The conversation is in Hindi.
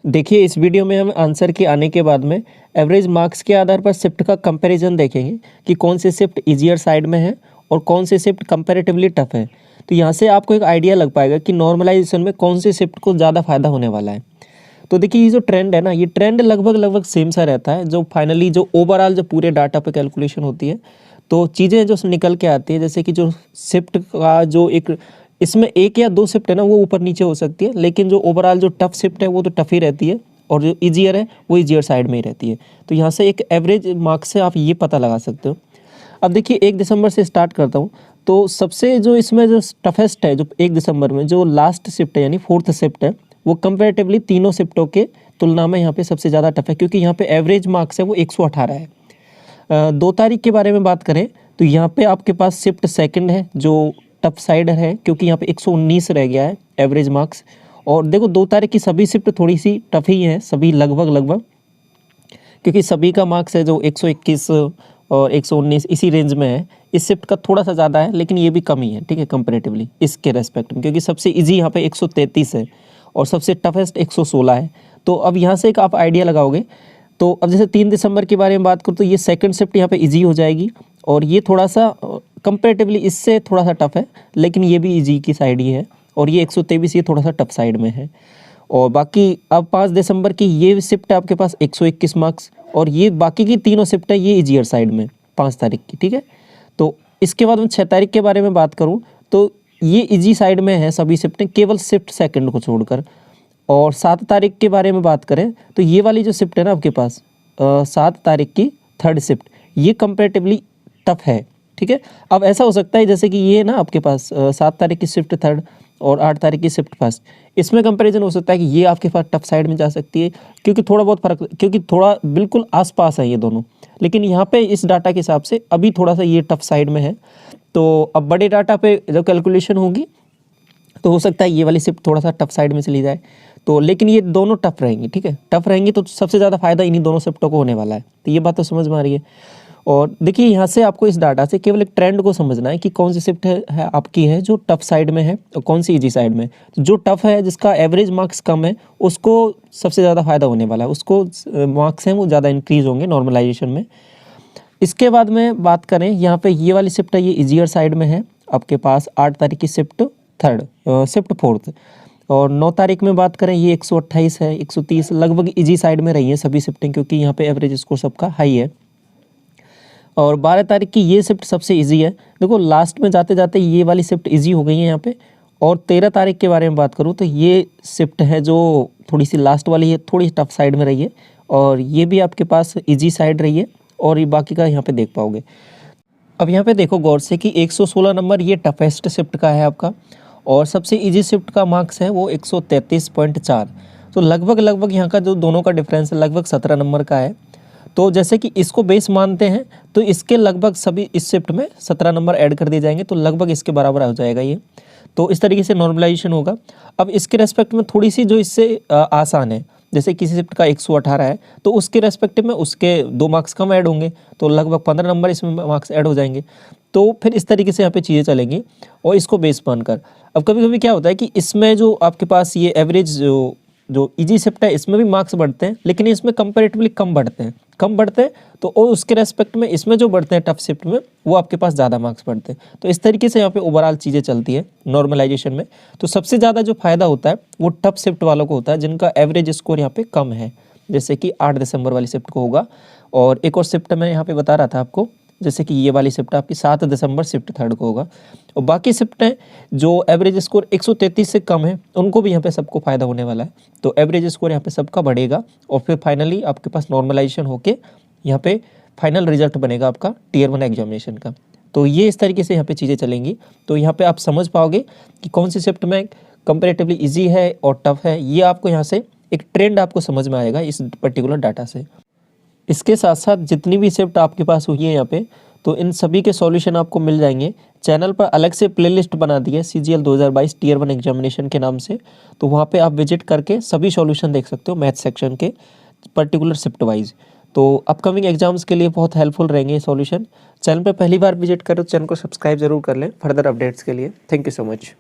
देखिए, इस वीडियो में हम आंसर के आने के बाद में एवरेज मार्क्स के आधार पर शिफ्ट का कंपैरिजन देखेंगे कि कौन से शिफ्ट ईजियर साइड में है और कौन से शिफ्ट कंपैरेटिवली टफ है। तो यहाँ से आपको एक आइडिया लग पाएगा कि नॉर्मलाइजेशन में कौन से शिफ्ट को ज़्यादा फायदा होने वाला है। तो देखिए, ये जो ट्रेंड है ना, ये ट्रेंड लगभग सेम सा रहता है। जो फाइनली जो ओवरऑल जो पूरे डाटा पे कैलकुलेशन होती है, तो चीज़ें जो निकल के आती है, जैसे कि जो शिफ्ट का जो एक इसमें एक या दो शिफ्ट है ना, वो ऊपर नीचे हो सकती है, लेकिन जो ओवरऑल जो टफ शिफ्ट है वो तो टफ ही रहती है और जो ईजियर है वो ईजियर साइड में ही रहती है। तो यहाँ से एक एवरेज मार्क्स से आप ये पता लगा सकते हो। अब देखिए, 1 दिसंबर से स्टार्ट करता हूँ। तो सबसे जो इसमें जो टफेस्ट है, जो 1 दिसंबर में जो लास्ट शिफ्ट है यानी 4th शिफ्ट है, वो कंपेरेटिवली तीनों शिफ्टों के तुलना में यहाँ पे सबसे ज़्यादा टफ है, क्योंकि यहाँ पे एवरेज मार्क्स है वो 118 है। 2 तारीख के बारे में बात करें तो यहाँ पे आपके पास शिफ्ट सेकंड है जो टफ साइड है, क्योंकि यहाँ पे 119 रह गया है एवरेज मार्क्स। और देखो, 2 तारीख की सभी शिफ्ट थोड़ी सी टफ ही है, सभी लगभग, क्योंकि सभी का मार्क्स है जो 121 और 119 इसी रेंज में है। इस शिफ्ट का थोड़ा सा ज़्यादा है, लेकिन ये भी कम ही है, ठीक है, कंपेरेटिवली इसके रेस्पेक्ट में, क्योंकि सबसे इजी यहाँ पे 133 है और सबसे टफेस्ट 116 है। तो अब यहाँ से एक आप आइडिया लगाओगे। तो अब जैसे 3 दिसंबर के बारे में बात करूँ तो ये सेकंड शिफ्ट यहाँ पे इजी हो जाएगी और ये थोड़ा सा कंपेरेटिवली इससे थोड़ा सा टफ है, लेकिन ये भी इजी की साइड ही है। और ये 123 ये थोड़ा सा टफ साइड में है। और बाकी अब 5 दिसंबर की ये शिफ्ट है आपके पास 121 मार्क्स, और ये बाकी की तीनों शिफ्ट है ये इजियर साइड में 5 तारीख की, ठीक है। तो इसके बाद मैं 6 तारीख के बारे में बात करूँ तो ये इजी साइड में है सभी शिफ्टें, केवल शिफ्ट सेकंड को छोड़कर। और 7 तारीख के बारे में बात करें तो ये वाली जो शिफ्ट है ना आपके पास 7 तारीख की 3rd शिफ्ट, ये कंपेरेटिवली टफ है, ठीक है। अब ऐसा हो सकता है जैसे कि ये ना आपके पास 7 तारीख की शिफ्ट 3rd और 8 तारीख की शिफ्ट 1st, इसमें कंपैरिजन हो सकता है कि ये आपके पास टफ साइड में जा सकती है, क्योंकि थोड़ा बहुत फर्क, क्योंकि थोड़ा बिल्कुल आसपास है ये दोनों। लेकिन यहाँ पे इस डाटा के हिसाब से अभी थोड़ा सा ये टफ साइड में है। तो अब बड़े डाटा पे जब कैलकुलेशन होगी तो हो सकता है ये वाली शिफ्ट थोड़ा सा टफ साइड में चली जाए। तो लेकिन ये दोनों टफ रहेंगी, ठीक है, टफ रहेंगी तो सबसे ज़्यादा फायदा इन्हीं दोनों शिफ्टों को होने वाला है। तो ये बात तो समझ में आ रही है। और देखिए, यहाँ से आपको इस डाटा से केवल एक ट्रेंड को समझना है कि कौन सी शिफ्ट है आपकी है जो टफ साइड में है और कौन सी इजी साइड में। तो जो टफ है, जिसका एवरेज मार्क्स कम है, उसको सबसे ज़्यादा फायदा होने वाला है, उसको मार्क्स हैं वो ज़्यादा इंक्रीज होंगे नॉर्मलाइजेशन में। इसके बाद में बात करें, यहाँ पे ये वाली शिफ्ट है ये इजियर साइड में है आपके पास 8 तारीख की शिफ्ट 3rd, शिफ्ट 4th। और 9 तारीख में बात करें ये 128 है, 130 लगभग इजी साइड में रही है सभी शिफ्टें, क्योंकि यहाँ पे एवरेज स्कोर सबका हाई है। और 12 तारीख की ये शिफ्ट सबसे इजी है। देखो, लास्ट में जाते जाते ये वाली शिफ्ट इजी हो गई है यहाँ पे। और 13 तारीख के बारे में बात करूँ तो ये शिफ्ट है जो थोड़ी सी लास्ट वाली है, थोड़ी टफ साइड में रही है, और ये भी आपके पास इजी साइड रही है। और ये बाकी का यहाँ पे देख पाओगे। अब यहाँ पे देखो गौर से कि 116 नंबर ये टफेस्ट शिफ्ट का है आपका, और सबसे इजी शिफ्ट का मार्क्स है वो 133.4। तो लगभग यहाँ का जो दोनों का डिफरेंस है लगभग 17 नंबर का है। तो जैसे कि इसको बेस मानते हैं तो इसके लगभग सभी इस शिफ्ट में 17 नंबर ऐड कर दिए जाएंगे, तो लगभग इसके बराबर हो जाएगा ये। तो इस तरीके से नॉर्मलाइजेशन होगा। अब इसके रेस्पेक्ट में थोड़ी सी जो इससे आसान है, जैसे किसी शिफ्ट का 118 है तो उसके रेस्पेक्टिव में उसके 2 मार्क्स कम ऐड होंगे, तो लगभग 15 नंबर इसमें मार्क्स ऐड हो जाएंगे। तो फिर इस तरीके से यहाँ पे चीज़ें चलेंगी और इसको बेस मानकर। अब कभी कभी क्या होता है कि इसमें जो आपके पास ये एवरेज जो इजी शिफ्ट है इसमें भी मार्क्स बढ़ते हैं, लेकिन इसमें कंपेरेटिवली कम बढ़ते हैं। तो और उसके रेस्पेक्ट में इसमें जो बढ़ते हैं टफ शिफ्ट में, वो आपके पास ज़्यादा मार्क्स बढ़ते हैं। तो इस तरीके से यहाँ पे ओवरऑल चीज़ें चलती है नॉर्मलाइजेशन में। तो सबसे ज़्यादा जो फायदा होता है वो टफ शिफ्ट वालों को होता है, जिनका एवरेज स्कोर यहाँ पे कम है, जैसे कि 8 दिसंबर वाली शिफ्ट को होगा। और एक और शिफ्ट मैं यहाँ पे बता रहा था आपको, जैसे कि ये वाली शिफ्ट आपकी 7 दिसंबर शिफ्ट 3rd को होगा। और बाकी शिफ्टें जो एवरेज स्कोर 133 से कम है, उनको भी यहाँ पे सबको फायदा होने वाला है। तो एवरेज स्कोर यहाँ पे सबका बढ़ेगा और फिर फाइनली आपके पास नॉर्मलाइजेशन होके यहाँ पे फाइनल रिजल्ट बनेगा आपका Tier 1 एग्जामिनेशन का। तो ये इस तरीके से यहाँ पे चीज़ें चलेंगी। तो यहाँ पे आप समझ पाओगे कि कौन सी शिफ्ट में कंपेरेटिवली ईजी है और टफ है। ये आपको यहाँ से एक ट्रेंड आपको समझ में आएगा इस पर्टिकुलर डाटा से। इसके साथ साथ जितनी भी शिफ्ट आपके पास हुई है यहाँ पे, तो इन सभी के सॉल्यूशन आपको मिल जाएंगे। चैनल पर अलग से प्लेलिस्ट बना दी है CGL 2022 Tier 1 एग्जामिनेशन के नाम से, तो वहाँ पे आप विजिट करके सभी सॉल्यूशन देख सकते हो मैथ सेक्शन के पर्टिकुलर शिफ्ट वाइज। तो अपकमिंग एग्जाम्स के लिए बहुत हेल्पफुल रहेंगे ये सॉल्यूशन। चैनल पर पहली बार विजिट करो तो चैनल को सब्सक्राइब जरूर कर लें फर्दर अपडेट्स के लिए। Thank you so much.